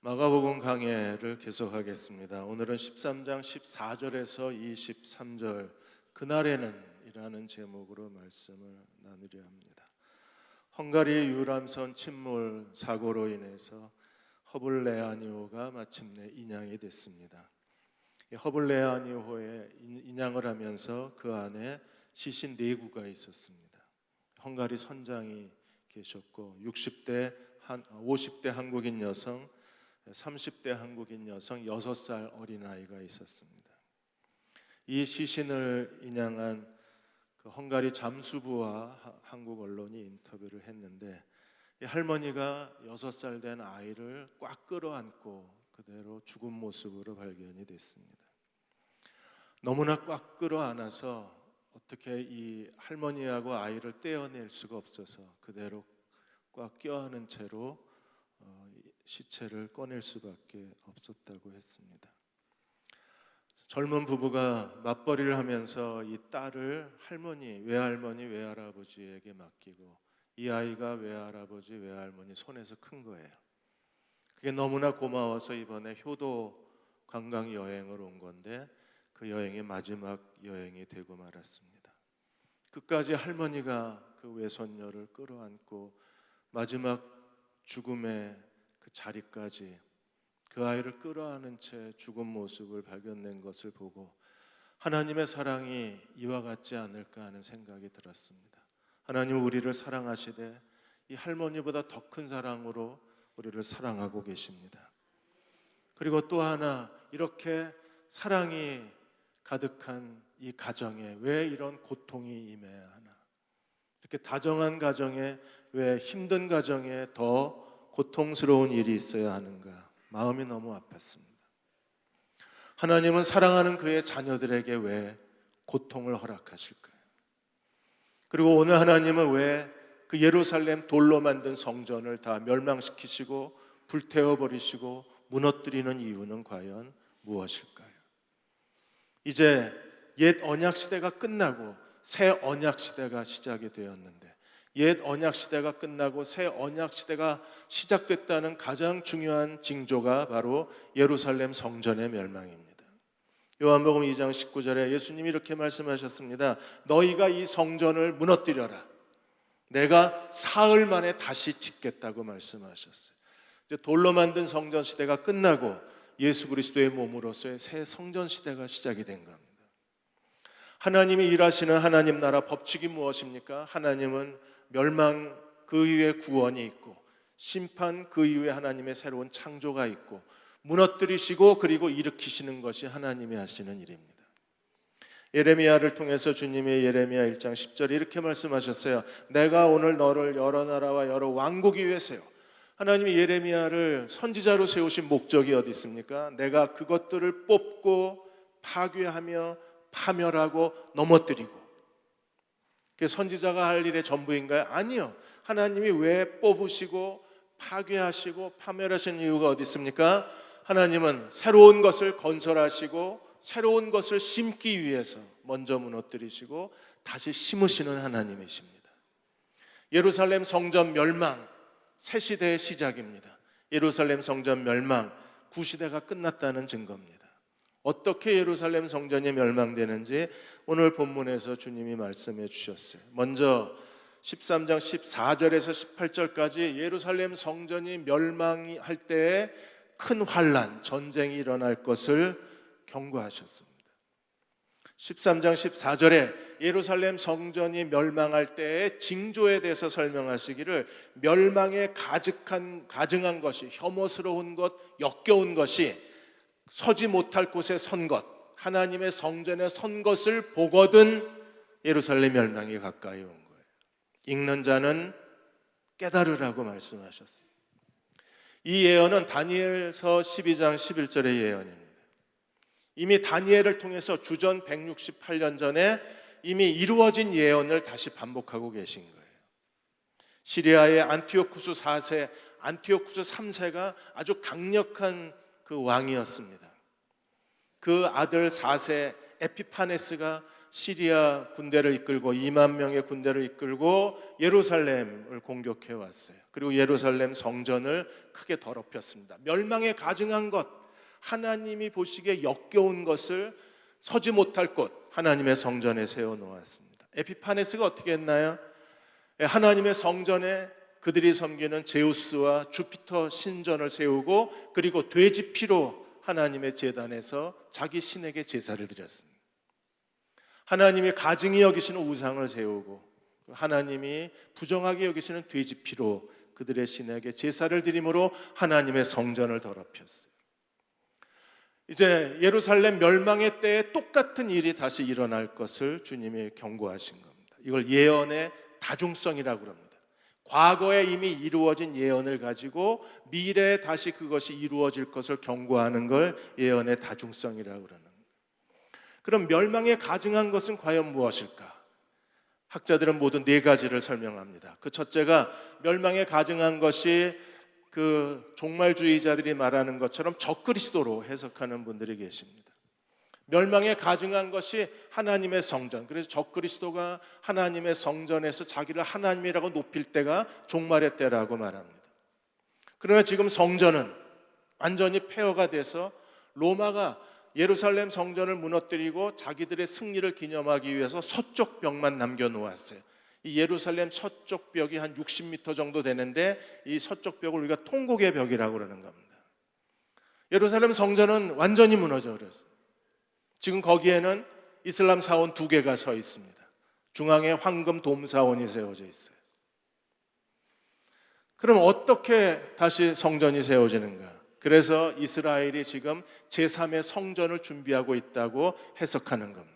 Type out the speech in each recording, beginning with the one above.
마가복음 강해를 계속하겠습니다. 오늘은 13장 14절에서 23절 그날에는 이라는 제목으로 말씀을 나누려 합니다. 헝가리의 유람선 침몰 사고로 인해서 허블레아니호가 마침내 인양이 됐습니다. 허블레아니호에 인양을 하면서 그 안에 시신 4구가 있었습니다. 헝가리 선장이 계셨고 50대 한국인 여성, 30대 한국인 여성, 6살 어린아이가 있었습니다. 이 시신을 인양한 그 헝가리 잠수부와 한국 언론이 인터뷰를 했는데, 이 할머니가 6살 된 아이를 꽉 끌어안고 그대로 죽은 모습으로 발견이 됐습니다. 너무나 꽉 끌어안아서 어떻게 이 할머니하고 아이를 떼어낼 수가 없어서 그대로 꽉 껴안은 채로 시체를 꺼낼 수밖에 없었다고 했습니다. 젊은 부부가 맞벌이를 하면서 이 딸을 외할머니, 외할아버지에게 맡기고 이 아이가 외할아버지, 외할머니 손에서 큰 거예요. 그게 너무나 고마워서 이번에 효도 관광 여행을 온 건데 그 여행의 마지막 여행이 되고 말았습니다. 끝까지 할머니가 그 외손녀를 끌어안고 마지막 죽음의 그 자리까지 그 아이를 끌어안은 채 죽은 모습을 발견낸 것을 보고 하나님의 사랑이 이와 같지 않을까 하는 생각이 들었습니다. 하나님 우리를 사랑하시되 이 할머니보다 더 큰 사랑으로 우리를 사랑하고 계십니다. 그리고 또 하나, 이렇게 사랑이 가득한 이 가정에 왜 이런 고통이 임해야 하나? 이렇게 다정한 가정에 왜 힘든 가정에 더 고통스러운 일이 있어야 하는가? 마음이 너무 아팠습니다. 하나님은 사랑하는 그의 자녀들에게 왜 고통을 허락하실까요? 그리고 오늘 하나님은 왜 그 예루살렘 돌로 만든 성전을 다 멸망시키시고 불태워버리시고 무너뜨리는 이유는 과연 무엇일까요? 이제 옛 언약 시대가 끝나고 새 언약 시대가 시작이 되었는데, 옛 언약 시대가 끝나고 새 언약 시대가 시작됐다는 가장 중요한 징조가 바로 예루살렘 성전의 멸망입니다. 요한복음 2장 19절에 예수님이 이렇게 말씀하셨습니다. 너희가 이 성전을 무너뜨려라. 내가 사흘 만에 다시 짓겠다고 말씀하셨어요. 이제 돌로 만든 성전 시대가 끝나고 예수 그리스도의 몸으로서의 새 성전 시대가 시작이 된 겁니다. 하나님이 일하시는 하나님 나라 법칙이 무엇입니까? 하나님은 멸망 그 이후에 구원이 있고 심판 그 이후에 하나님의 새로운 창조가 있고 무너뜨리시고 그리고 일으키시는 것이 하나님이 하시는 일입니다. 예레미야를 통해서 주님이 예레미야 1장 10절에 이렇게 말씀하셨어요. 내가 오늘 너를 여러 나라와 여러 왕국 위에 세워. 하나님이 예레미야를 선지자로 세우신 목적이 어디 있습니까? 내가 그것들을 뽑고 파괴하며 파멸하고 넘어뜨리고. 그게 선지자가 할 일의 전부인가요? 아니요. 하나님이 왜 뽑으시고 파괴하시고 파멸하신 이유가 어디 있습니까? 하나님은 새로운 것을 건설하시고 새로운 것을 심기 위해서 먼저 무너뜨리시고 다시 심으시는 하나님이십니다. 예루살렘 성전 멸망, 새 시대의 시작입니다. 예루살렘 성전 멸망, 구시대가 끝났다는 증거입니다. 어떻게 예루살렘 성전이 멸망되는지 오늘 본문에서 주님이 말씀해 주셨어요. 먼저 13장 14절에서 18절까지 예루살렘 성전이 멸망할 때에 큰 환난, 전쟁이 일어날 것을 경고하셨습니다. 13장 14절에 예루살렘 성전이 멸망할 때의 징조에 대해서 설명하시기를 멸망에 가증한 것이, 혐오스러운 것, 역겨운 것이 서지 못할 곳에 선 것, 하나님의 성전에 선 것을 보거든 예루살렘 멸망이 가까이 온 거예요. 읽는 자는 깨달으라고 말씀하셨습니다. 이 예언은 다니엘서 12장 11절의 예언입니다. 이미 다니엘을 통해서 주전 168년 전에 이미 이루어진 예언을 다시 반복하고 계신 거예요. 시리아의 안티오쿠스 4세, 안티오쿠스 3세가 아주 강력한 그 왕이었습니다. 그 아들 4세 에피파네스가 시리아 군대를 이끌고 2만 명의 군대를 이끌고 예루살렘을 공격해 왔어요. 그리고 예루살렘 성전을 크게 더럽혔습니다. 멸망에 가증한 것, 하나님이 보시기에 역겨운 것을 서지 못할 곳, 하나님의 성전에 세워 놓았습니다. 에피파네스가 어떻게 했나요? 하나님의 성전에 그들이 섬기는 제우스와 주피터 신전을 세우고 그리고 돼지 피로 하나님의 제단에서 자기 신에게 제사를 드렸습니다. 하나님이 가증히 여기시는 우상을 세우고 하나님이 부정하게 여기시는 돼지 피로 그들의 신에게 제사를 드림으로 하나님의 성전을 더럽혔어요. 이제 예루살렘 멸망의 때에 똑같은 일이 다시 일어날 것을 주님이 경고하신 겁니다. 이걸 예언의 다중성이라고 합니다. 과거에 이미 이루어진 예언을 가지고 미래에 다시 그것이 이루어질 것을 경고하는 걸 예언의 다중성이라고 그러는 거예요. 그럼 멸망에 가증한 것은 과연 무엇일까? 학자들은 모두 4가지를 설명합니다. 그 첫째가 멸망에 가증한 것이 그 종말주의자들이 말하는 것처럼 적그리스도로 해석하는 분들이 계십니다. 멸망에 가증한 것이 하나님의 성전, 그래서 적그리스도가 하나님의 성전에서 자기를 하나님이라고 높일 때가 종말의 때라고 말합니다. 그러나 지금 성전은 완전히 폐허가 돼서 로마가 예루살렘 성전을 무너뜨리고 자기들의 승리를 기념하기 위해서 서쪽 벽만 남겨놓았어요. 이 예루살렘 서쪽 벽이 한 60m 정도 되는데 이 서쪽 벽을 우리가 통곡의 벽이라고 그러는 겁니다. 예루살렘 성전은 완전히 무너져 버렸어요. 지금 거기에는 이슬람 사원 2개가 서 있습니다. 중앙에 황금 돔 사원이 세워져 있어요. 그럼 어떻게 다시 성전이 세워지는가? 그래서 이스라엘이 지금 제3의 성전을 준비하고 있다고 해석하는 겁니다.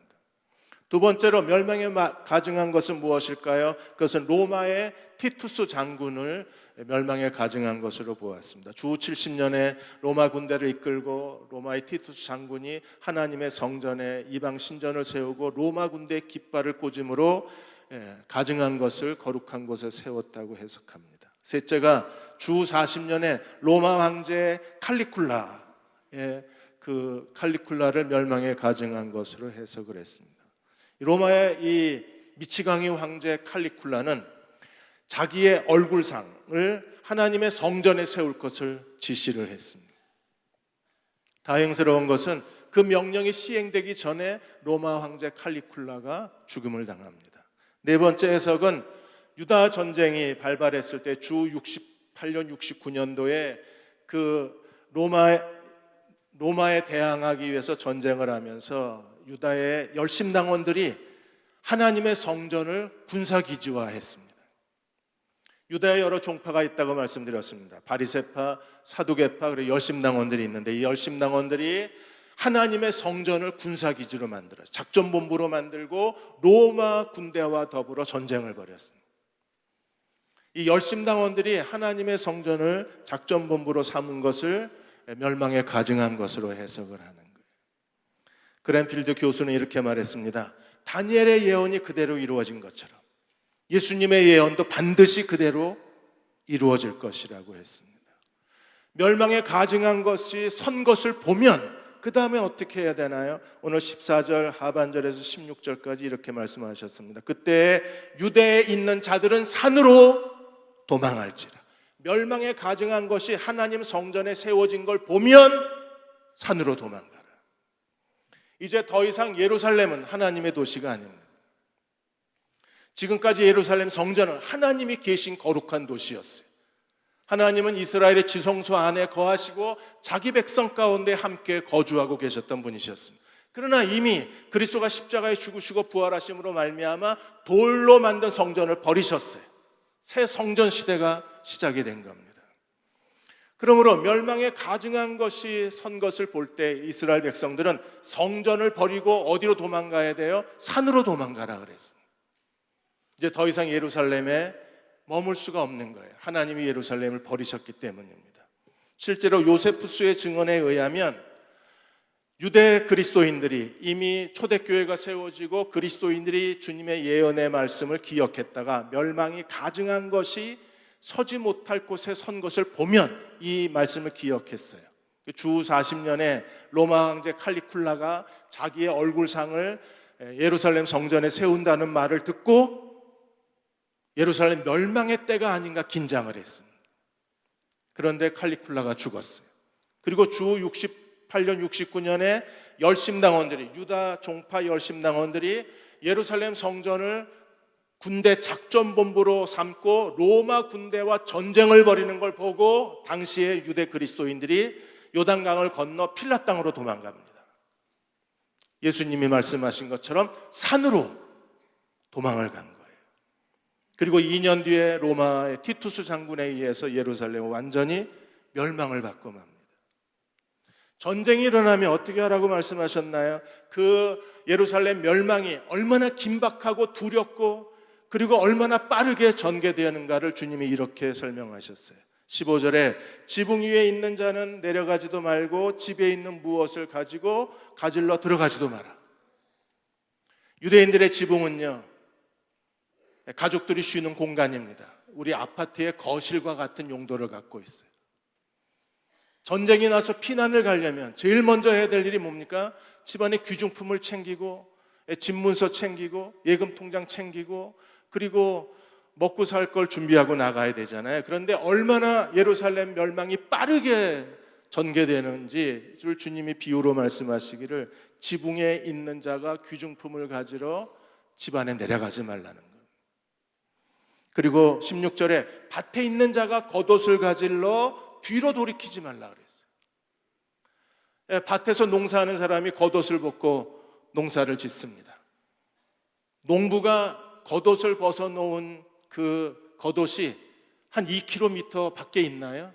두 번째로 멸망에 가증한 것은 무엇일까요? 그것은 로마의 티투스 장군을 멸망에 가증한 것으로 보았습니다. 주 70년에 로마 군대를 이끌고 로마의 티투스 장군이 하나님의 성전에 이방 신전을 세우고 로마 군대의 깃발을 꽂음으로 가증한 것을 거룩한 곳에 세웠다고 해석합니다. 셋째가 주 40년에 로마 황제 칼리쿨라의 그 칼리쿨라를 멸망에 가증한 것으로 해석을 했습니다. 로마의 이 미치광이 황제 칼리쿨라는 자기의 얼굴상을 하나님의 성전에 세울 것을 지시를 했습니다. 다행스러운 것은 그 명령이 시행되기 전에 로마 황제 칼리쿨라가 죽음을 당합니다. 네 번째 해석은 유다 전쟁이 발발했을 때 주 68년, 69년도에 그 로마에 대항하기 위해서 전쟁을 하면서 유다의 열심당원들이 하나님의 성전을 군사기지화했습니다. 유다에 여러 종파가 있다고 말씀드렸습니다. 바리새파, 사두개파, 그리고 열심당원들이 있는데 이 열심당원들이 하나님의 성전을 군사기지로 만들어서 작전본부로 만들고 로마 군대와 더불어 전쟁을 벌였습니다. 이 열심당원들이 하나님의 성전을 작전본부로 삼은 것을 멸망에 가증한 것으로 해석을 하는 거예요. 그랜필드 교수는 이렇게 말했습니다. 다니엘의 예언이 그대로 이루어진 것처럼 예수님의 예언도 반드시 그대로 이루어질 것이라고 했습니다. 멸망에 가증한 것이 선 것을 보면 그 다음에 어떻게 해야 되나요? 오늘 14절 하반절에서 16절까지 이렇게 말씀하셨습니다. 그때 유대에 있는 자들은 산으로 도망할지라. 멸망에 가증한 것이 하나님 성전에 세워진 걸 보면 산으로 도망가라. 이제 더 이상 예루살렘은 하나님의 도시가 아닙니다. 지금까지 예루살렘 성전은 하나님이 계신 거룩한 도시였어요. 하나님은 이스라엘의 지성소 안에 거하시고 자기 백성 가운데 함께 거주하고 계셨던 분이셨습니다. 그러나 이미 그리스도가 십자가에 죽으시고 부활하심으로 말미암아 돌로 만든 성전을 버리셨어요. 새 성전 시대가 시작이 된 겁니다. 그러므로 멸망에 가증한 것이 선 것을 볼 때 이스라엘 백성들은 성전을 버리고 어디로 도망가야 돼요? 산으로 도망가라 그랬습니다. 이제 더 이상 예루살렘에 머물 수가 없는 거예요. 하나님이 예루살렘을 버리셨기 때문입니다. 실제로 요세푸스의 증언에 의하면 유대 그리스도인들이 이미 초대교회가 세워지고 그리스도인들이 주님의 예언의 말씀을 기억했다가 멸망이 가증한 것이 서지 못할 곳에 선 것을 보면 이 말씀을 기억했어요. 주 40년에 로마 황제 칼리쿨라가 자기의 얼굴상을 예루살렘 성전에 세운다는 말을 듣고 예루살렘 멸망의 때가 아닌가 긴장을 했습니다. 그런데 칼리굴라가 죽었어요. 그리고 주 68년, 69년에 열심당원들이, 유다 종파 열심당원들이 예루살렘 성전을 군대 작전본부로 삼고 로마 군대와 전쟁을 벌이는 걸 보고 당시의 유대 그리스도인들이 요단강을 건너 필라 땅으로 도망갑니다. 예수님이 말씀하신 것처럼 산으로 도망을 간 거예요. 그리고 2년 뒤에 로마의 티투스 장군에 의해서 예루살렘은 완전히 멸망을 받고 맙니다. 전쟁이 일어나면 어떻게 하라고 말씀하셨나요? 그 예루살렘 멸망이 얼마나 긴박하고 두렵고 그리고 얼마나 빠르게 전개되는가를 주님이 이렇게 설명하셨어요. 15절에 지붕 위에 있는 자는 내려가지도 말고 집에 있는 무엇을 가지고 가질러 들어가지도 마라. 유대인들의 지붕은요, 가족들이 쉬는 공간입니다. 우리 아파트의 거실과 같은 용도를 갖고 있어요. 전쟁이 나서 피난을 가려면 제일 먼저 해야 될 일이 뭡니까? 집안의 귀중품을 챙기고 집문서 챙기고 예금 통장 챙기고 그리고 먹고 살 걸 준비하고 나가야 되잖아요. 그런데 얼마나 예루살렘 멸망이 빠르게 전개되는지를 주님이 비유로 말씀하시기를 지붕에 있는 자가 귀중품을 가지러 집안에 내려가지 말라는 거예요. 그리고 16절에 밭에 있는 자가 겉옷을 가질러 뒤로 돌이키지 말라 그랬어요. 밭에서 농사하는 사람이 겉옷을 벗고 농사를 짓습니다. 농부가 겉옷을 벗어놓은 그 겉옷이 한 2km 밖에 있나요?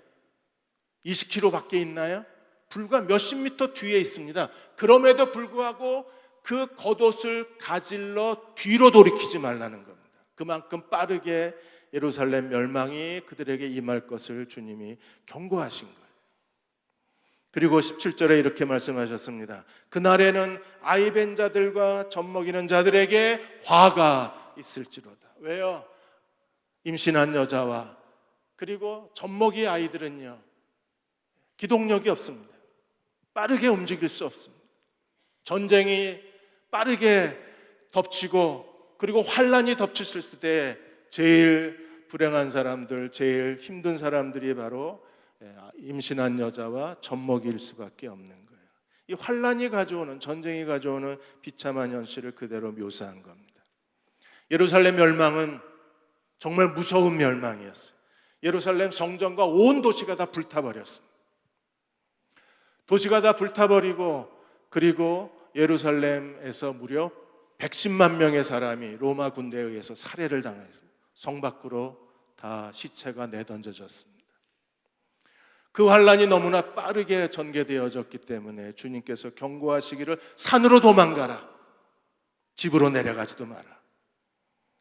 20km 밖에 있나요? 불과 몇십 미터 뒤에 있습니다. 그럼에도 불구하고 그 겉옷을 가질러 뒤로 돌이키지 말라는 겁니다. 그만큼 빠르게 예루살렘 멸망이 그들에게 임할 것을 주님이 경고하신 거예요. 그리고 17절에 이렇게 말씀하셨습니다. 그날에는 아이 벤 자들과 젖 먹이는 자들에게 화가 있을지로다. 왜요? 임신한 여자와 그리고 젖먹이 아이들은요, 기동력이 없습니다. 빠르게 움직일 수 없습니다. 전쟁이 빠르게 덮치고 그리고 환란이 덮쳤을 때 제일 불행한 사람들, 제일 힘든 사람들이 바로 임신한 여자와 젖먹이일 수밖에 없는 거예요. 이 환란이 가져오는, 전쟁이 가져오는 비참한 현실을 그대로 묘사한 겁니다. 예루살렘 멸망은 정말 무서운 멸망이었어요. 예루살렘 성전과 온 도시가 다 불타버렸습니다. 도시가 다 불타버리고 그리고 예루살렘에서 무려 110만 명의 사람이 로마 군대에 의해서 살해를 당해서 성 밖으로 다 시체가 내던져졌습니다. 그 환란이 너무나 빠르게 전개되어졌기 때문에 주님께서 경고하시기를 산으로 도망가라. 집으로 내려가지도 마라.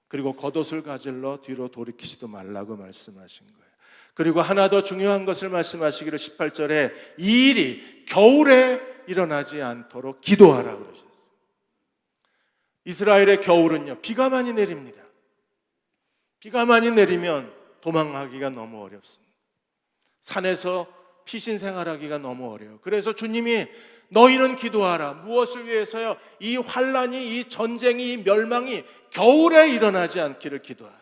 그리고 겉옷을 가질러 뒤로 돌이키지도 말라고 말씀하신 거예요. 그리고 하나 더 중요한 것을 말씀하시기를 18절에 이 일이 겨울에 일어나지 않도록 기도하라 그러셨어요. 이스라엘의 겨울은요, 비가 많이 내립니다. 비가 많이 내리면 도망하기가 너무 어렵습니다. 산에서 피신 생활하기가 너무 어려워요. 그래서 주님이 너희는 기도하라. 무엇을 위해서요? 이 환란이, 이 전쟁이, 이 멸망이 겨울에 일어나지 않기를 기도하라.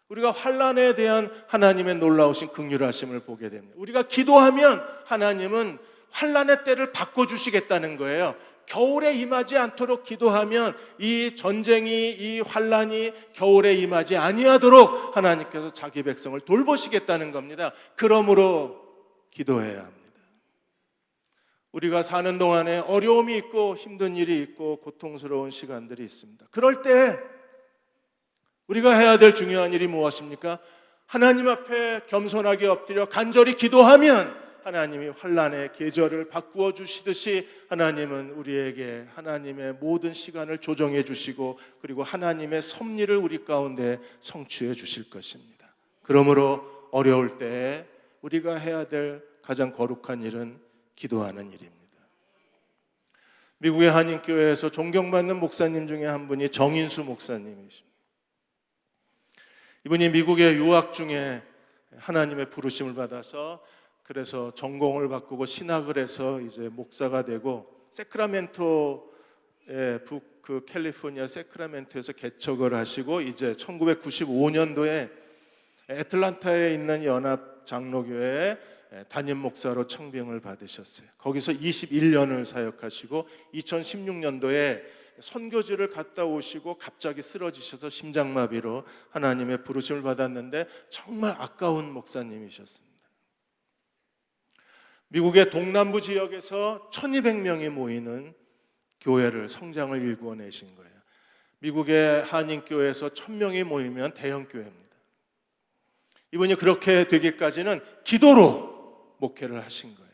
우리가 환란에 대한 하나님의 놀라우신 긍휼하심을 보게 됩니다. 우리가 기도하면 하나님은 환란의 때를 바꿔주시겠다는 거예요. 겨울에 임하지 않도록 기도하면 이 전쟁이, 이 환란이 겨울에 임하지 아니하도록 하나님께서 자기 백성을 돌보시겠다는 겁니다. 그러므로 기도해야 합니다. 우리가 사는 동안에 어려움이 있고 힘든 일이 있고 고통스러운 시간들이 있습니다. 그럴 때 우리가 해야 될 중요한 일이 무엇입니까? 하나님 앞에 겸손하게 엎드려 간절히 기도하면 하나님이 환란의 계절을 바꾸어 주시듯이 하나님은 우리에게 하나님의 모든 시간을 조정해 주시고 그리고 하나님의 섭리를 우리 가운데 성취해 주실 것입니다. 그러므로 어려울 때 우리가 해야 될 가장 거룩한 일은 기도하는 일입니다. 미국의 한인교회에서 존경받는 목사님 중에 한 분이 정인수 목사님이십니다. 이분이 미국에 유학 중에 하나님의 부르심을 받아서 그래서 전공을 바꾸고 신학을 해서 이제 목사가 되고 세크라멘토의 그 캘리포니아 세크라멘토에서 개척을 하시고 이제 1995년도에 애틀란타에 있는 연합 장로교회에 담임 목사로 청빙을 받으셨어요. 거기서 21년을 사역하시고 2016년도에 선교지를 갔다 오시고 갑자기 쓰러지셔서 심장마비로 하나님의 부르심을 받았는데 정말 아까운 목사님이셨습니다. 미국의 동남부 지역에서 1200명이 모이는 교회를 성장을 일궈내신 거예요. 미국의 한인교회에서 1000명이 모이면 대형 교회입니다. 이분이 그렇게 되기까지는 기도로 목회를 하신 거예요.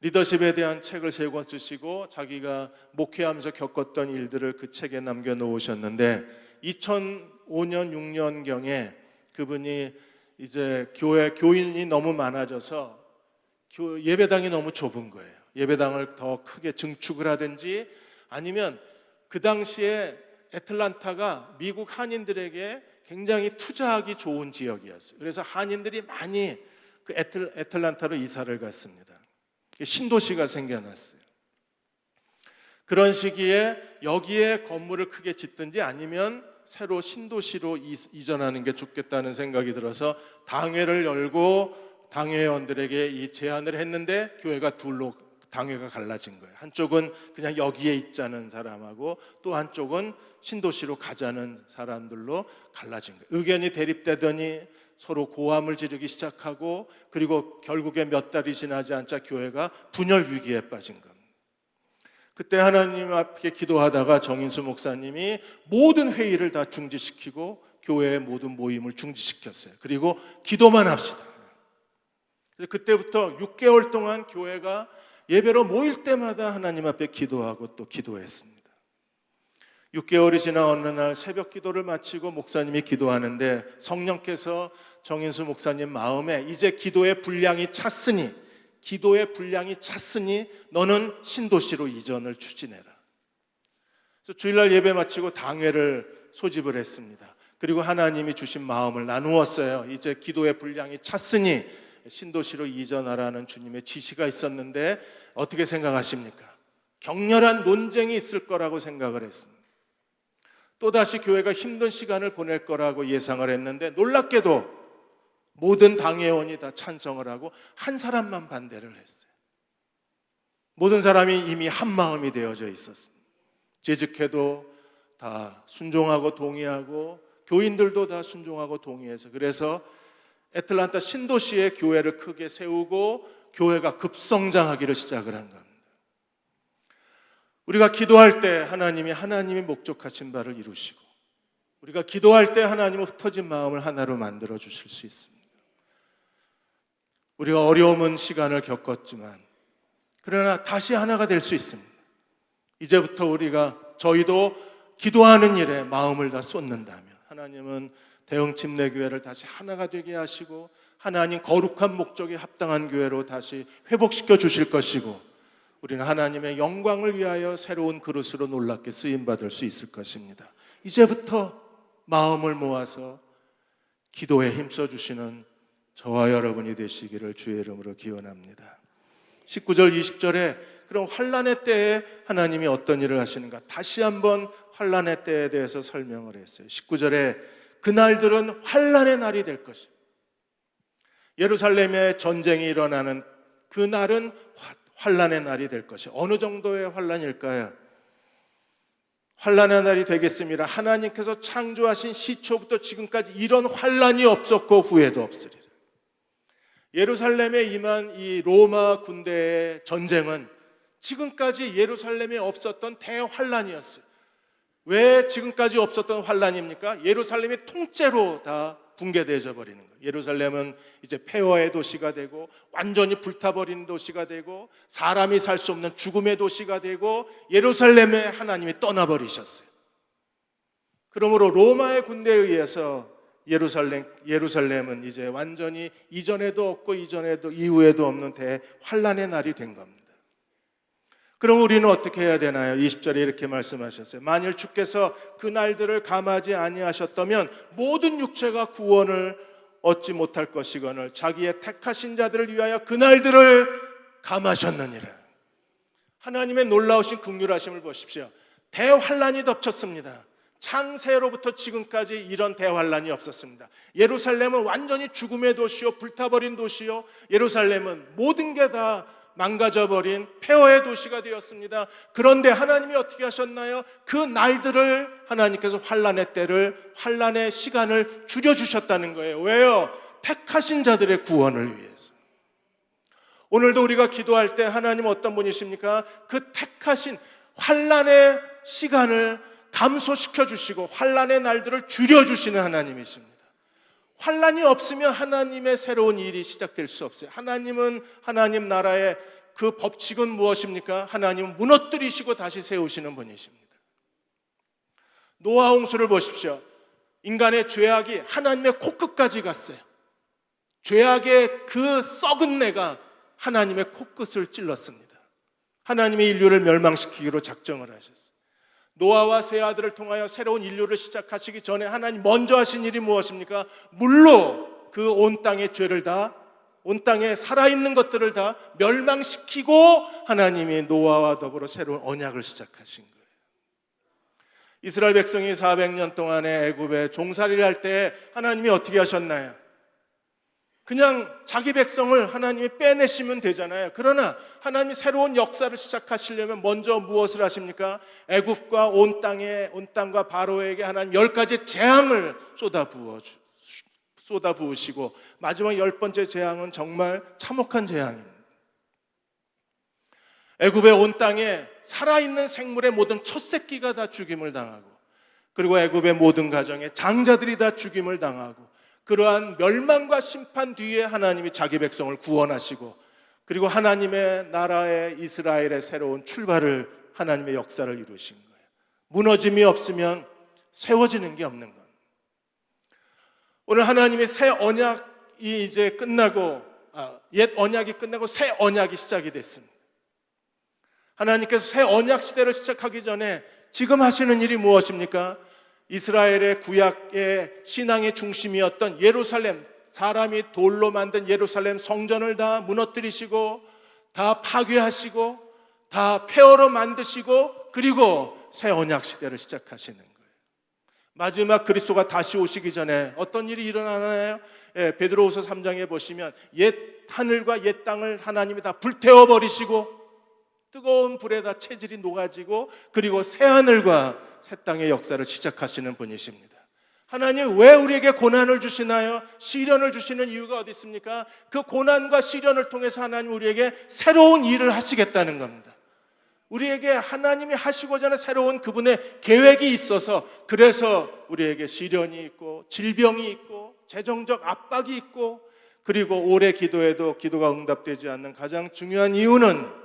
리더십에 대한 책을 3권 쓰시고 자기가 목회하면서 겪었던 일들을 그 책에 남겨놓으셨는데 2005년 6년경에 그분이 이제 교회 교인이 너무 많아져서 예배당이 너무 좁은 거예요. 예배당을 더 크게 증축을 하든지 아니면 그 당시에 애틀란타가 미국 한인들에게 굉장히 투자하기 좋은 지역이었어요. 그래서 한인들이 많이 그 애틀란타로 이사를 갔습니다. 신도시가 생겨났어요. 그런 시기에 여기에 건물을 크게 짓든지 아니면 새로 신도시로 이전하는 게 좋겠다는 생각이 들어서 당회를 열고 당회원들에게 이 제안을 했는데 교회가 둘로 당회가 갈라진 거예요. 한쪽은 그냥 여기에 있자는 사람하고 또 한쪽은 신도시로 가자는 사람들로 갈라진 거예요. 의견이 대립되더니 서로 고함을 지르기 시작하고 그리고 결국에 몇 달이 지나지 않자 교회가 분열 위기에 빠진 겁니다. 그때 하나님 앞에 기도하다가 정인수 목사님이 모든 회의를 다 중지시키고 교회의 모든 모임을 중지시켰어요. 그리고 기도만 합시다. 그래서 그때부터 6개월 동안 교회가 예배로 모일 때마다 하나님 앞에 기도하고 또 기도했습니다. 6개월이 지나 어느 날 새벽 기도를 마치고 목사님이 기도하는데 성령께서 정인수 목사님 마음에 이제 기도의 분량이 찼으니 너는 신도시로 이전을 추진해라. 그래서 주일날 예배 마치고 당회를 소집을 했습니다. 그리고 하나님이 주신 마음을 나누었어요. 이제 기도의 분량이 찼으니 신도시로 이전하라는 주님의 지시가 있었는데 어떻게 생각하십니까? 격렬한 논쟁이 있을 거라고 생각을 했습니다. 또다시 교회가 힘든 시간을 보낼 거라고 예상을 했는데 놀랍게도 모든 당회원이 다 찬성을 하고 한 사람만 반대를 했어요. 모든 사람이 이미 한 마음이 되어져 있었습니다. 재직회도 다 순종하고 동의하고 교인들도 다 순종하고 동의해서 그래서 애틀란타 신도시에 교회를 크게 세우고 교회가 급성장하기를 시작을 한 겁니다. 우리가 기도할 때 하나님이 목적하신 바를 이루시고 우리가 기도할 때 하나님은 흩어진 마음을 하나로 만들어 주실 수 있습니다. 우리가 어려운 시간을 겪었지만 그러나 다시 하나가 될 수 있습니다. 이제부터 저희도 기도하는 일에 마음을 다 쏟는다면 하나님은 대형 침례교회를 다시 하나가 되게 하시고 하나님 거룩한 목적에 합당한 교회로 다시 회복시켜 주실 것이고 우리는 하나님의 영광을 위하여 새로운 그릇으로 놀랍게 쓰임받을 수 있을 것입니다. 이제부터 마음을 모아서 기도에 힘써 주시는 저와 여러분이 되시기를 주의 이름으로 기원합니다. 19절 20절에 그럼 환난의 때에 하나님이 어떤 일을 하시는가 다시 한번 환난의 때에 대해서 설명을 했어요. 19절에 그날들은 환난의 날이 될 것입니다. 예루살렘에 전쟁이 일어나는 그날은 환난의 날이 될 것이에요. 어느 정도의 환난일까요? 환난의 날이 되겠습니다. 하나님께서 창조하신 시초부터 지금까지 이런 환난이 없었고 후회도 없으리라. 예루살렘에 임한 이 로마 군대의 전쟁은 지금까지 예루살렘에 없었던 대환난이었어요. 왜 지금까지 없었던 환난입니까? 예루살렘이 통째로 다 붕괴되어 버리는 거예요. 예루살렘은 이제 폐허의 도시가 되고 완전히 불타버린 도시가 되고 사람이 살 수 없는 죽음의 도시가 되고 예루살렘에 하나님이 떠나버리셨어요. 그러므로 로마의 군대에 의해서 예루살렘은 이제 완전히 이전에도 없고 이후에도 없는 대환난의 날이 된 겁니다. 그럼 우리는 어떻게 해야 되나요? 20절에 이렇게 말씀하셨어요. 만일 주께서 그 날들을 감하지 아니하셨다면 모든 육체가 구원을 얻지 못할 것이거늘 자기의 택하신 자들을 위하여 그 날들을 감하셨느니라. 하나님의 놀라우신 긍휼하심을 보십시오. 대환란이 덮쳤습니다. 창세로부터 지금까지 이런 대환란이 없었습니다. 예루살렘은 완전히 죽음의 도시요, 불타버린 도시요, 예루살렘은 모든 게 다 망가져버린 폐허의 도시가 되었습니다. 그런데 하나님이 어떻게 하셨나요? 그 날들을 하나님께서 환란의 때를, 환란의 시간을 줄여주셨다는 거예요. 왜요? 택하신 자들의 구원을 위해서. 오늘도 우리가 기도할 때 하나님은 어떤 분이십니까? 그 택하신 환란의 시간을 감소시켜 주시고 환란의 날들을 줄여 주시는 하나님이십니다. 환란이 없으면 하나님의 새로운 일이 시작될 수 없어요. 하나님은 하나님 나라의 그 법칙은 무엇입니까? 하나님은 무너뜨리시고 다시 세우시는 분이십니다. 노아 홍수를 보십시오. 인간의 죄악이 하나님의 코끝까지 갔어요. 죄악의 그 썩은 내가 하나님의 코끝을 찔렀습니다. 하나님의 인류를 멸망시키기로 작정을 하셨어요. 노아와 세 아들을 통하여 새로운 인류를 시작하시기 전에 하나님 먼저 하신 일이 무엇입니까? 물로 그 온 땅의 죄를 다, 온 땅에 살아있는 것들을 다 멸망시키고 하나님이 노아와 더불어 새로운 언약을 시작하신 거예요. 이스라엘 백성이 400년 동안에 애굽에 종살이를 할 때 하나님이 어떻게 하셨나요? 그냥 자기 백성을 하나님이 빼내시면 되잖아요. 그러나 하나님이 새로운 역사를 시작하시려면 먼저 무엇을 하십니까? 애굽과 온 땅과 바로에게 하나님 10가지 재앙을 쏟아부으시고 마지막 10번째 재앙은 정말 참혹한 재앙입니다. 애굽의 온 땅에 살아있는 생물의 모든 첫 새끼가 다 죽임을 당하고, 그리고 애굽의 모든 가정에 장자들이 다 죽임을 당하고, 그러한 멸망과 심판 뒤에 하나님이 자기 백성을 구원하시고, 그리고 하나님의 나라의 이스라엘의 새로운 출발을, 하나님의 역사를 이루신 거예요. 무너짐이 없으면 세워지는 게 없는 것. 오늘 하나님의 새 언약이 이제 끝나고, 옛 언약이 끝나고 새 언약이 시작이 됐습니다. 하나님께서 새 언약 시대를 시작하기 전에 지금 하시는 일이 무엇입니까? 이스라엘의 구약의 신앙의 중심이었던 예루살렘, 사람이 돌로 만든 예루살렘 성전을 다 무너뜨리시고 다 파괴하시고 다 폐허로 만드시고, 그리고 새 언약 시대를 시작하시는 거예요. 마지막 그리스도가 다시 오시기 전에 어떤 일이 일어나나요? 베드로후서 3장에 보시면 옛 하늘과 옛 땅을 하나님이 다 불태워 버리시고 뜨거운 불에다 체질이 녹아지고, 그리고 새 하늘과 새 땅의 역사를 시작하시는 분이십니다. 하나님 왜 우리에게 고난을 주시나요? 시련을 주시는 이유가 어디 있습니까? 그 고난과 시련을 통해서 하나님 우리에게 새로운 일을 하시겠다는 겁니다. 우리에게 하나님이 하시고자 하는 새로운 그분의 계획이 있어서, 그래서 우리에게 시련이 있고 질병이 있고 재정적 압박이 있고, 그리고 오래 기도해도 기도가 응답되지 않는 가장 중요한 이유는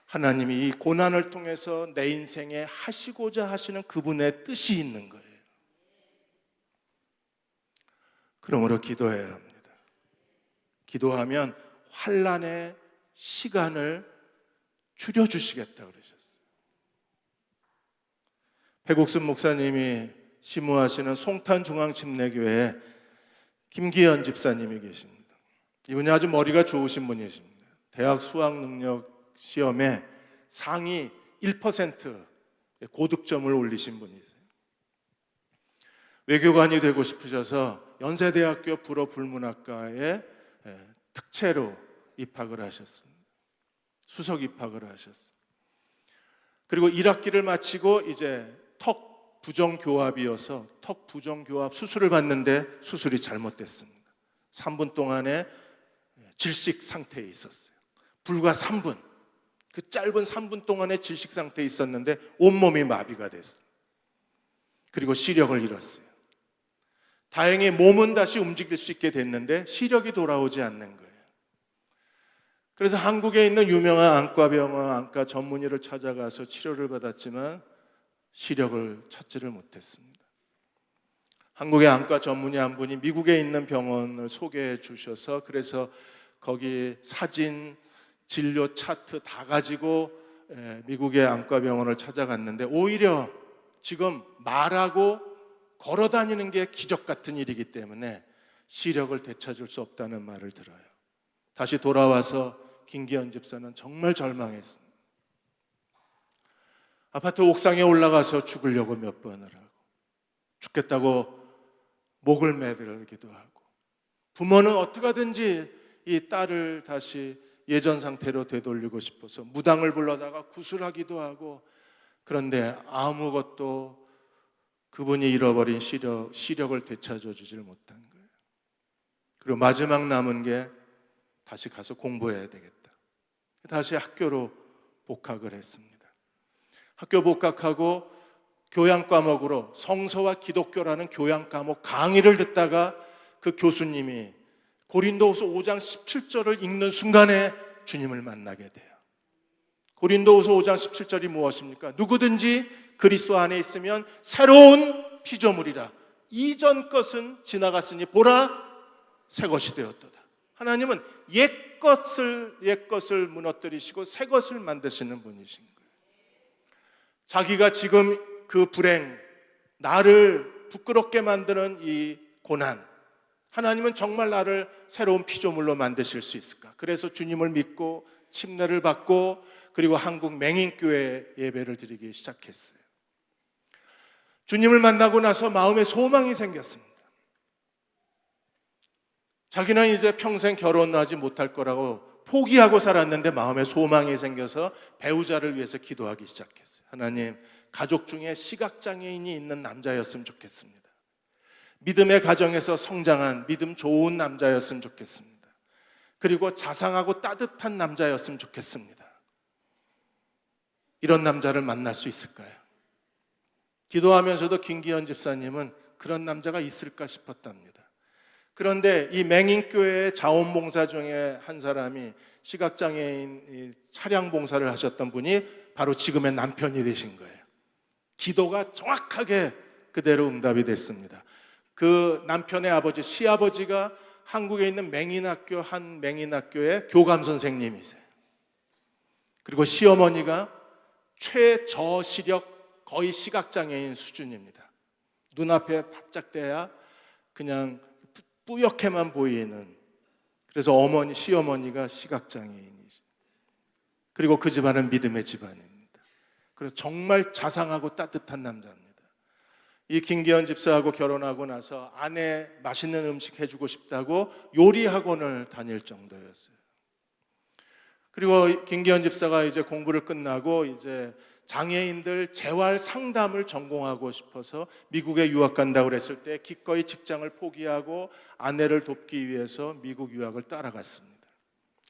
하나님이 이 고난을 통해서 내 인생에 하시고자 하시는 그분의 뜻이 있는 거예요. 그러므로 기도해야 합니다. 기도하면 환난의 시간을 줄여주시겠다 그러셨어요. 백옥순 목사님이 시무하시는 송탄중앙침례교회에 김기현 집사님이 계십니다. 이분이 아주 머리가 좋으신 분이십니다. 대학 수학능력 시험에 상위 1% 고득점을 올리신 분이세요. 외교관이 되고 싶으셔서 연세대학교 불어불문학과에 특채로 입학을 하셨습니다. 수석 입학을 하셨어요. 그리고 1학기를 마치고 이제 턱 부정교합이어서 턱 부정교합 수술을 받는데 수술이 잘못됐습니다. 3분 동안에 질식 상태에 있었어요. 불과 3분. 그 짧은 3분 동안의 질식 상태에 있었는데 온몸이 마비가 됐어요. 그리고 시력을 잃었어요. 다행히 몸은 다시 움직일 수 있게 됐는데 시력이 돌아오지 않는 거예요. 그래서 한국에 있는 유명한 안과병원, 안과 전문의를 찾아가서 치료를 받았지만 시력을 찾지를 못했습니다. 한국의 안과 전문의 한 분이 미국에 있는 병원을 소개해 주셔서, 그래서 거기 사진, 진료 차트 다 가지고 미국의 안과병원을 찾아갔는데, 오히려 지금 말하고 걸어 다니는 게 기적 같은 일이기 때문에 시력을 되찾을 수 없다는 말을 들어요. 다시 돌아와서 김기현 집사는 정말 절망했습니다. 아파트 옥상에 올라가서 죽으려고 몇 번을 하고, 죽겠다고 목을 매달기도 하고, 부모는 어떻게 하든지 이 딸을 다시 예전 상태로 되돌리고 싶어서 무당을 불러다가 구술하기도 하고, 그런데 아무것도 그분이 잃어버린 시력을 되찾아 주질 못한 거예요. 그리고 마지막 남은 게 다시 가서 공부해야 되겠다. 다시 학교로 복학을 했습니다. 학교 복학하고 교양 과목으로 성서와 기독교라는 교양 과목 강의를 듣다가 그 교수님이 고린도후서 5장 17절을 읽는 순간에 주님을 만나게 돼요. 고린도후서 5장 17절이 무엇입니까? 누구든지 그리스도 안에 있으면 새로운 피조물이라. 이전 것은 지나갔으니 보라 새 것이 되었도다. 하나님은 옛 것을 무너뜨리시고 새 것을 만드시는 분이신 거예요. 자기가 지금 그 불행, 나를 부끄럽게 만드는 이 고난, 하나님은 정말 나를 새로운 피조물로 만드실 수 있을까? 그래서 주님을 믿고 침례를 받고 그리고 한국 맹인교회 예배를 드리기 시작했어요. 주님을 만나고 나서 마음에 소망이 생겼습니다. 자기는 이제 평생 결혼하지 못할 거라고 포기하고 살았는데 마음에 소망이 생겨서 배우자를 위해서 기도하기 시작했어요. 하나님, 가족 중에 시각장애인이 있는 남자였으면 좋겠습니다. 믿음의 가정에서 성장한 믿음 좋은 남자였으면 좋겠습니다. 그리고 자상하고 따뜻한 남자였으면 좋겠습니다. 이런 남자를 만날 수 있을까요? 기도하면서도 김기현 집사님은 그런 남자가 있을까 싶었답니다. 그런데 이 맹인교회 자원봉사 중에 한 사람이 시각장애인 차량 봉사를 하셨던 분이 바로 지금의 남편이 되신 거예요. 기도가 정확하게 그대로 응답이 됐습니다. 그 남편의 아버지, 시아버지가 한국에 있는 한 맹인학교의 교감 선생님이세요. 그리고 시어머니가 최저시력 거의 시각장애인 수준입니다. 눈앞에 바짝 대야 그냥 뿌옇게만 보이는, 그래서 시어머니가 시각장애인이죠. 그리고 그 집안은 믿음의 집안입니다. 그래서 정말 자상하고 따뜻한 남자입니다. 이 김기현 집사하고 결혼하고 나서 아내 맛있는 음식 해주고 싶다고 요리 학원을 다닐 정도였어요. 그리고 김기현 집사가 이제 공부를 끝나고 이제 장애인들 재활 상담을 전공하고 싶어서 미국에 유학 간다고 그랬을 때 기꺼이 직장을 포기하고 아내를 돕기 위해서 미국 유학을 따라갔습니다.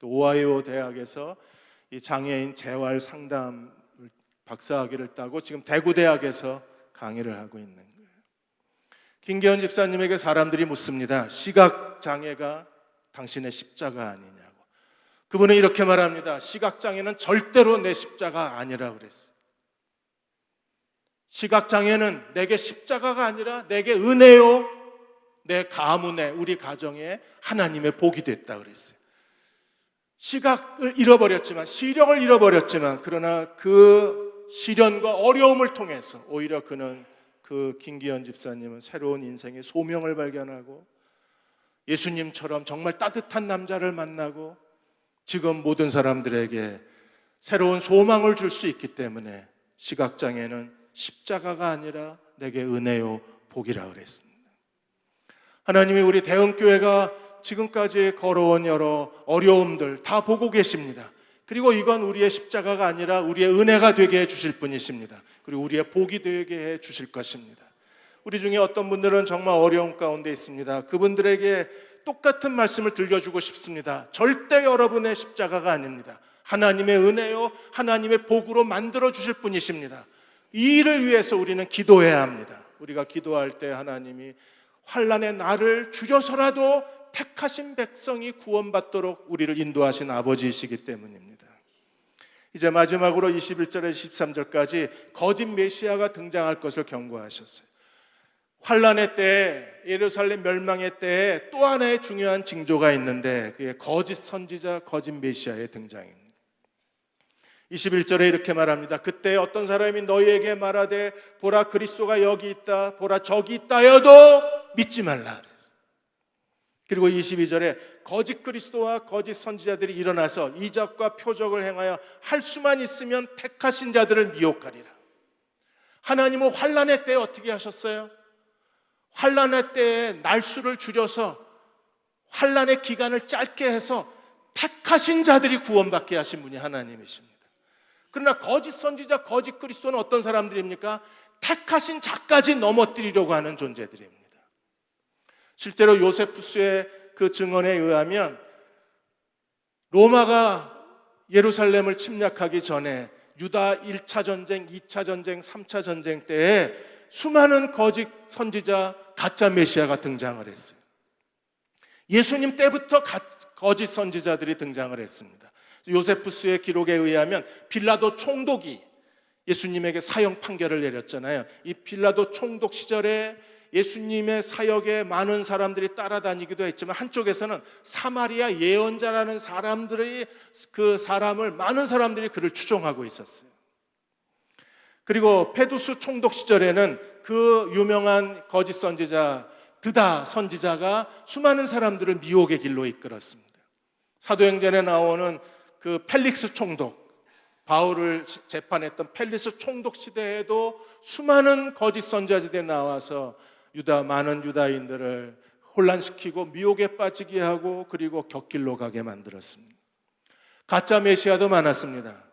오하이오 대학에서 이 장애인 재활 상담 박사학위를 따고 지금 대구 대학에서 강의를 하고 있는 거예요. 김기현 집사님에게 사람들이 묻습니다. 시각 장애가 당신의 십자가 아니냐고. 그분은 이렇게 말합니다. 시각 장애는 절대로 내 십자가 아니라고 그랬어요. 시각장애는 내게 십자가가 아니라 내게 은혜요, 내 가문에, 우리 가정에 하나님의 복이 됐다 그랬어요. 시각을 잃어버렸지만, 시력을 잃어버렸지만, 그러나 그 시련과 어려움을 통해서 오히려 그 김기현 집사님은 새로운 인생의 소명을 발견하고 예수님처럼 정말 따뜻한 남자를 만나고 지금 모든 사람들에게 새로운 소망을 줄 수 있기 때문에 시각장애는 십자가가 아니라 내게 은혜요 복이라 그랬습니다. 하나님이 우리 대흥교회가 지금까지 걸어온 여러 어려움들 다 보고 계십니다. 그리고 이건 우리의 십자가가 아니라 우리의 은혜가 되게 해주실 분이십니다. 그리고 우리의 복이 되게 해주실 것입니다. 우리 중에 어떤 분들은 정말 어려움 가운데 있습니다. 그분들에게 똑같은 말씀을 들려주고 싶습니다. 절대 여러분의 십자가가 아닙니다. 하나님의 은혜요, 하나님의 복으로 만들어 주실 분이십니다. 이 일을 위해서 우리는 기도해야 합니다. 우리가 기도할 때 하나님이 환난의 날을 줄여서라도 택하신 백성이 구원받도록 우리를 인도하신 아버지이시기 때문입니다. 이제 마지막으로 21절에서 13절까지 거짓 메시아가 등장할 것을 경고하셨어요. 환난의 때에, 예루살렘 멸망의 때에 또 하나의 중요한 징조가 있는데 그게 거짓 선지자, 거짓 메시아의 등장입니다. 21절에 이렇게 말합니다. 그때 어떤 사람이 너희에게 말하되 보라 그리스도가 여기 있다, 보라 저기 있다 하여도 믿지 말라. 그리고 22절에 거짓 그리스도와 거짓 선지자들이 일어나서 이적과 표적을 행하여 할 수만 있으면 택하신 자들을 미혹하리라. 하나님은 환난의 때에 어떻게 하셨어요? 환난의 때에 날수를 줄여서 환난의 기간을 짧게 해서 택하신 자들이 구원받게 하신 분이 하나님이십니다. 그러나 거짓 선지자, 거짓 그리스도는 어떤 사람들입니까? 택하신 자까지 넘어뜨리려고 하는 존재들입니다. 실제로 요세푸스의 그 증언에 의하면 로마가 예루살렘을 침략하기 전에 유다 1차 전쟁, 2차 전쟁, 3차 전쟁 때에 수많은 거짓 선지자, 가짜 메시아가 등장을 했어요. 예수님 때부터 거짓 선지자들이 등장을 했습니다. 요세푸스의 기록에 의하면 빌라도 총독이 예수님에게 사형 판결을 내렸잖아요. 이 빌라도 총독 시절에 예수님의 사역에 많은 사람들이 따라다니기도 했지만 한쪽에서는 사마리아 예언자라는 사람들이 그 사람을 많은 사람들이 그를 추종하고 있었어요. 그리고 페두스 총독 시절에는 그 유명한 거짓 선지자 드다 선지자가 수많은 사람들을 미혹의 길로 이끌었습니다. 사도행전에 나오는 그 펠릭스 총독, 바울을 재판했던 펠릭스 총독 시대에도 수많은 거짓 선지자들이 나와서 많은 유다인들을 혼란시키고 미혹에 빠지게 하고 그리고 곁길로 가게 만들었습니다. 가짜 메시아도 많았습니다.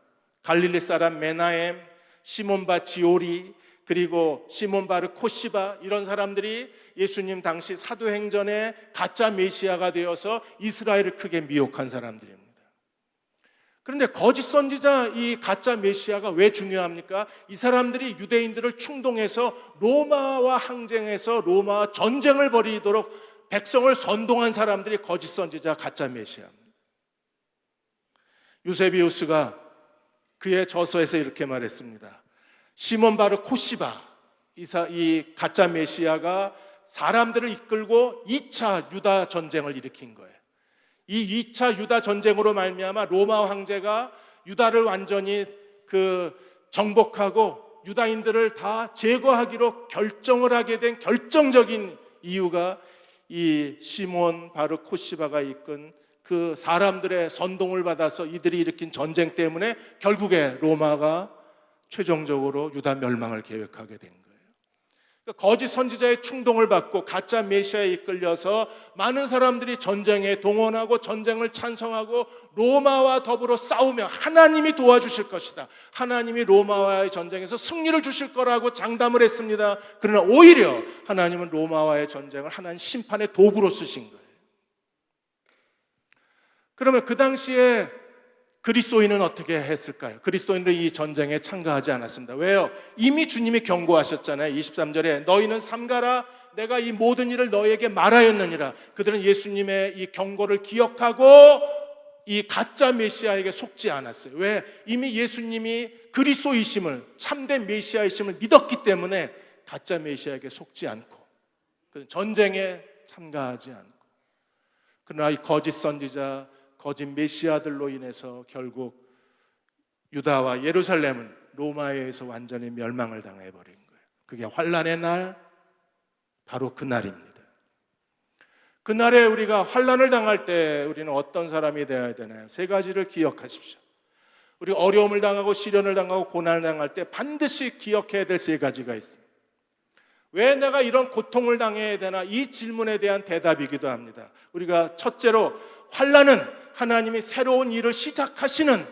갈릴리 사람 메나엠, 시몬바 지오리, 그리고 시몬 바르 코시바, 이런 사람들이 예수님 당시 사도행전에 가짜 메시아가 되어서 이스라엘을 크게 미혹한 사람들입니다. 그런데 거짓 선지자, 이 가짜 메시아가 왜 중요합니까? 이 사람들이 유대인들을 충동해서 로마와 항쟁해서 로마와 전쟁을 벌이도록 백성을 선동한 사람들이 거짓 선지자, 가짜 메시아입니다. 유세비우스가 그의 저서에서 이렇게 말했습니다. 시몬 바르 코시바, 이 가짜 메시아가 사람들을 이끌고 2차 유다 전쟁을 일으킨 거예요. 이 2차 유다 전쟁으로 말미암아 로마 황제가 유다를 완전히 정복하고 유다인들을 다 제거하기로 결정을 하게 된 결정적인 이유가 이 시몬 바르 코시바가 이끈 그 사람들의 선동을 받아서 이들이 일으킨 전쟁 때문에 결국에 로마가 최종적으로 유다 멸망을 계획하게 된 거예요. 그러니까 거짓 선지자의 충동을 받고 가짜 메시아에 이끌려서 많은 사람들이 전쟁에 동원하고 전쟁을 찬성하고 로마와 더불어 싸우며 하나님이 도와주실 것이다, 하나님이 로마와의 전쟁에서 승리를 주실 거라고 장담을 했습니다. 그러나 오히려 하나님은 로마와의 전쟁을 하나님 심판의 도구로 쓰신 거예요. 그러면 그 당시에 그리스도인은 어떻게 했을까요? 그리스도인들이 이 전쟁에 참가하지 않았습니다. 왜요? 이미 주님이 경고하셨잖아요. 23절에 너희는 삼가라, 내가 이 모든 일을 너희에게 말하였느니라. 그들은 예수님의 이 경고를 기억하고 이 가짜 메시아에게 속지 않았어요. 왜? 이미 예수님이 그리스도이심을, 참된 메시아이심을 믿었기 때문에 가짜 메시아에게 속지 않고 전쟁에 참가하지 않고, 그러나 이 거짓 선지자, 거짓 메시아들로 인해서 결국 유다와 예루살렘은 로마에 의해서 완전히 멸망을 당해버린 거예요. 그게 환난의 날, 바로 그 날입니다. 그날에 우리가 환난을 당할 때 우리는 어떤 사람이 되어야 되나요? 세 가지를 기억하십시오. 우리 어려움을 당하고 시련을 당하고 고난을 당할 때 반드시 기억해야 될 세 가지가 있습니다. 왜 내가 이런 고통을 당해야 되나? 이 질문에 대한 대답이기도 합니다. 우리가 첫째로, 환난은 하나님이 새로운 일을 시작하시는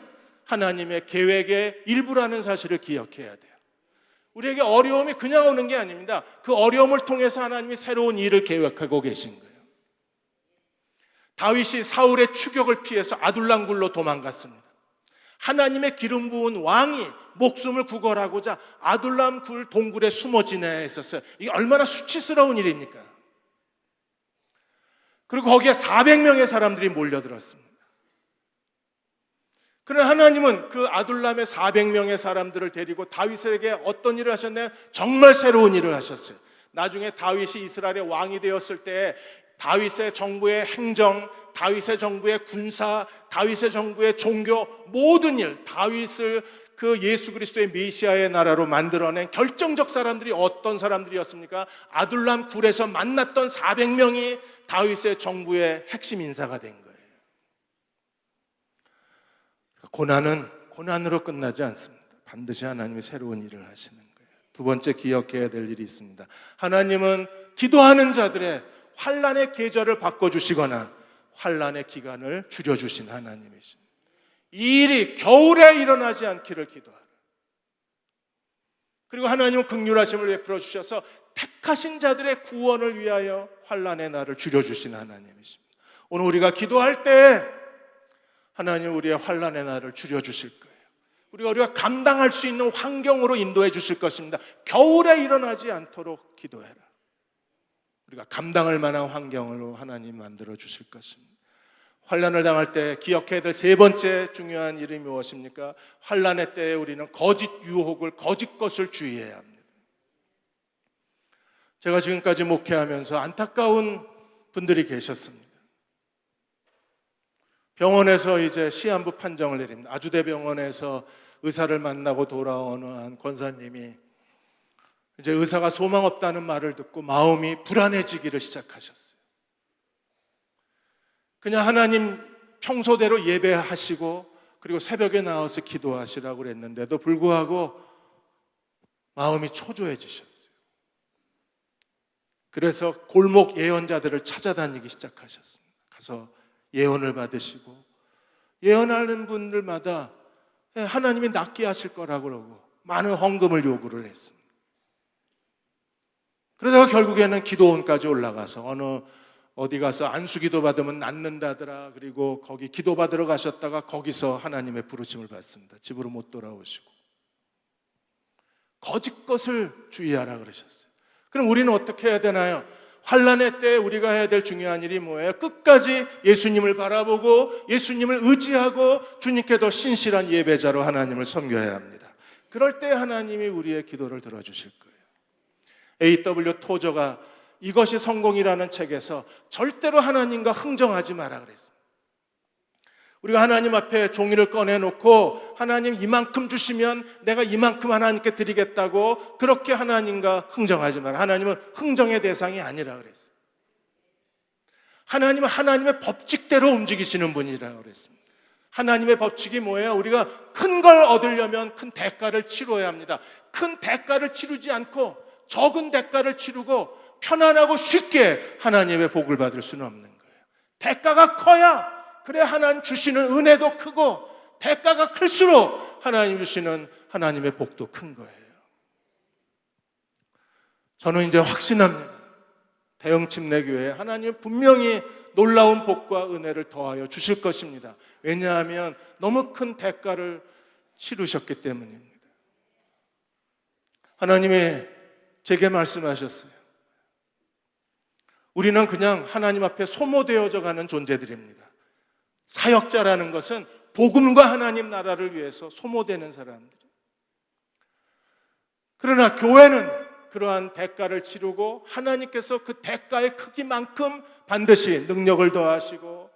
하나님의 계획의 일부라는 사실을 기억해야 돼요. 우리에게 어려움이 그냥 오는 게 아닙니다. 그 어려움을 통해서 하나님이 새로운 일을 계획하고 계신 거예요. 다윗이 사울의 추격을 피해서 아둘람 굴로 도망갔습니다. 하나님의 기름 부은 왕이 목숨을 구걸하고자 아둘람 굴 동굴에 숨어 지내야 했었어요. 이게 얼마나 수치스러운 일입니까? 그리고 거기에 400명의 사람들이 몰려들었습니다. 그러나 하나님은 그 아둘람의 400명의 사람들을 데리고 다윗에게 어떤 일을 하셨나요? 정말 새로운 일을 하셨어요. 나중에 다윗이 이스라엘의 왕이 되었을 때 다윗의 정부의 행정, 다윗의 정부의 군사, 다윗의 정부의 종교, 모든 일, 다윗을 그 예수 그리스도의 메시아의 나라로 만들어낸 결정적 사람들이 어떤 사람들이었습니까? 아둘람 굴에서 만났던 400명이 다윗의 정부의 핵심 인사가 된 거예요. 고난은 고난으로 끝나지 않습니다. 반드시 하나님이 새로운 일을 하시는 거예요. 두 번째 기억해야 될 일이 있습니다. 하나님은 기도하는 자들의 환난의 계절을 바꿔주시거나 환난의 기간을 줄여주신 하나님이십니다. 이 일이 겨울에 일어나지 않기를 기도하라. 그리고 하나님은 긍휼하심을 베풀어 주셔서 택하신 자들의 구원을 위하여 환난의 날을 줄여주신 하나님이십니다. 오늘 우리가 기도할 때 하나님 우리의 환난의 날을 줄여주실 거예요. 우리가 감당할 수 있는 환경으로 인도해 주실 것입니다. 겨울에 일어나지 않도록 기도해라. 우리가 감당할 만한 환경으로 하나님 만들어 주실 것입니다. 환난을 당할 때 기억해야 될 세 번째 중요한 일이 무엇입니까? 환난의 때에 우리는 거짓 유혹을, 거짓 것을 주의해야 합니다. 제가 지금까지 목회하면서 안타까운 분들이 계셨습니다. 병원에서 이제 시한부 판정을 내립니다. 아주대병원에서 의사를 만나고 돌아오는 한 권사님이 이제 의사가 소망 없다는 말을 듣고 마음이 불안해지기를 시작하셨어요. 그냥 하나님 평소대로 예배하시고 그리고 새벽에 나와서 기도하시라고 그랬는데도 불구하고 마음이 초조해지셨어요. 그래서 골목 예언자들을 찾아다니기 시작하셨습니다. 가서 예언을 받으시고 예언하는 분들마다 하나님이 낫게 하실 거라고 그러고 많은 헌금을 요구를 했습니다. 그러다가 결국에는 기도원까지 올라가서 어디 가서 안수기도 받으면 낫는다더라. 그리고 거기 기도 받으러 가셨다가 거기서 하나님의 부르심을 받습니다. 집으로 못 돌아오시고 거짓 것을 주의하라 그러셨어요. 그럼 우리는 어떻게 해야 되나요? 환난의 때 우리가 해야 될 중요한 일이 뭐예요? 끝까지 예수님을 바라보고 예수님을 의지하고 주님께 더 신실한 예배자로 하나님을 섬겨야 합니다. 그럴 때 하나님이 우리의 기도를 들어주실 거예요. A.W. 토저가 이것이 성공이라는 책에서 절대로 하나님과 흥정하지 마라 그랬습니다. 우리가 하나님 앞에 종이를 꺼내놓고 하나님 이만큼 주시면 내가 이만큼 하나님께 드리겠다고 그렇게 하나님과 흥정하지 마라. 하나님은 흥정의 대상이 아니라 그랬어요. 하나님은 하나님의 법칙대로 움직이시는 분이라고 그랬습니다. 하나님의 법칙이 뭐예요? 우리가 큰 걸 얻으려면 큰 대가를 치러야 합니다. 큰 대가를 치르지 않고 적은 대가를 치르고 편안하고 쉽게 하나님의 복을 받을 수는 없는 거예요. 대가가 커야 그래 하나님 주시는 은혜도 크고 대가가 클수록 하나님 주시는 하나님의 복도 큰 거예요. 저는 이제 확신합니다. 대흥침례교회에 하나님은 분명히 놀라운 복과 은혜를 더하여 주실 것입니다. 왜냐하면 너무 큰 대가를 치르셨기 때문입니다. 하나님이 제게 말씀하셨어요. 우리는 그냥 하나님 앞에 소모되어져 가는 존재들입니다. 사역자라는 것은 복음과 하나님 나라를 위해서 소모되는 사람들. 그러나 교회는 그러한 대가를 치르고 하나님께서 그 대가의 크기만큼 반드시 능력을 더하시고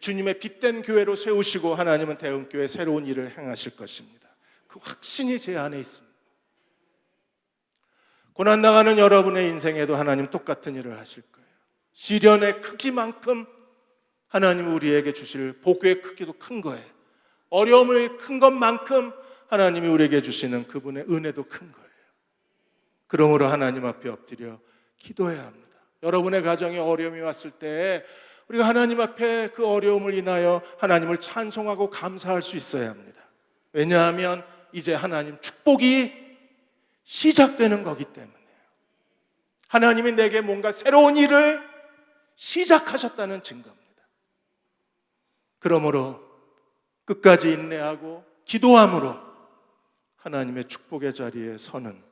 주님의 빛된 교회로 세우시고 하나님은 대흥교회 새로운 일을 행하실 것입니다. 그 확신이 제 안에 있습니다. 고난당하는 여러분의 인생에도 하나님 똑같은 일을 하실 거예요. 시련의 크기만큼 하나님 우리에게 주실 복의 크기도 큰 거예요. 어려움이 큰 것만큼 하나님이 우리에게 주시는 그분의 은혜도 큰 거예요. 그러므로 하나님 앞에 엎드려 기도해야 합니다. 여러분의 가정에 어려움이 왔을 때 우리가 하나님 앞에 그 어려움을 인하여 하나님을 찬송하고 감사할 수 있어야 합니다. 왜냐하면 이제 하나님 축복이 시작되는 거기 때문에요. 하나님이 내게 뭔가 새로운 일을 시작하셨다는 증거입니다. 그러므로 끝까지 인내하고 기도함으로 하나님의 축복의 자리에 서는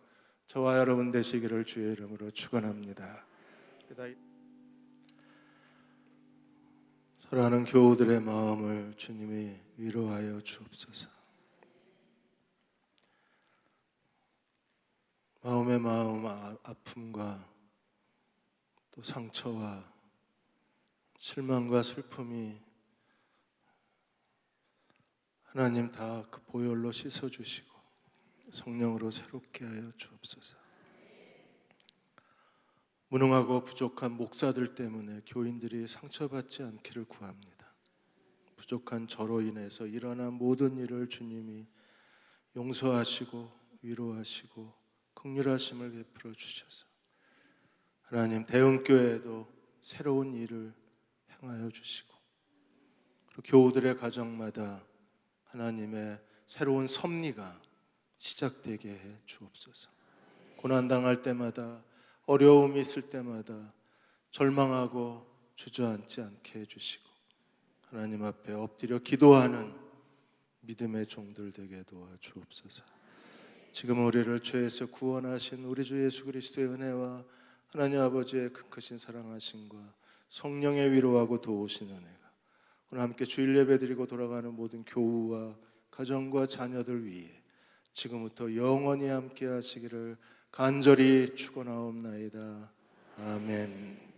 저와 여러분 되시기를 주의 이름으로 축원합니다. 사랑하는 교우들의 마음을 주님이 위로하여 주옵소서. 마음의 아픔과 또 상처와 실망과 슬픔이 하나님 다 그 보혈로 씻어주시고 성령으로 새롭게 하여 주옵소서. 무능하고 부족한 목사들 때문에 교인들이 상처받지 않기를 구합니다. 부족한 저로 인해서 일어난 모든 일을 주님이 용서하시고 위로하시고 긍휼하심을 베풀어 주셔서 하나님 대흥교회에도 새로운 일을 행하여 주시고 그리고 교우들의 가정마다 하나님의 새로운 섭리가 시작되게 해 주옵소서. 고난당할 때마다 어려움이 있을 때마다 절망하고 주저앉지 않게 해주시고 하나님 앞에 엎드려 기도하는 믿음의 종들 되게 도와주옵소서. 지금 우리를 죄에서 구원하신 우리 주 예수 그리스도의 은혜와 하나님 아버지의 큰 크신 사랑하심과 성령의 위로하고 도우신 은혜가 오늘 함께 주일 예배 드리고 돌아가는 모든 교우와 가정과 자녀들 위해 지금부터 영원히 함께 하시기를 간절히 축원하옵나이다. 아멘.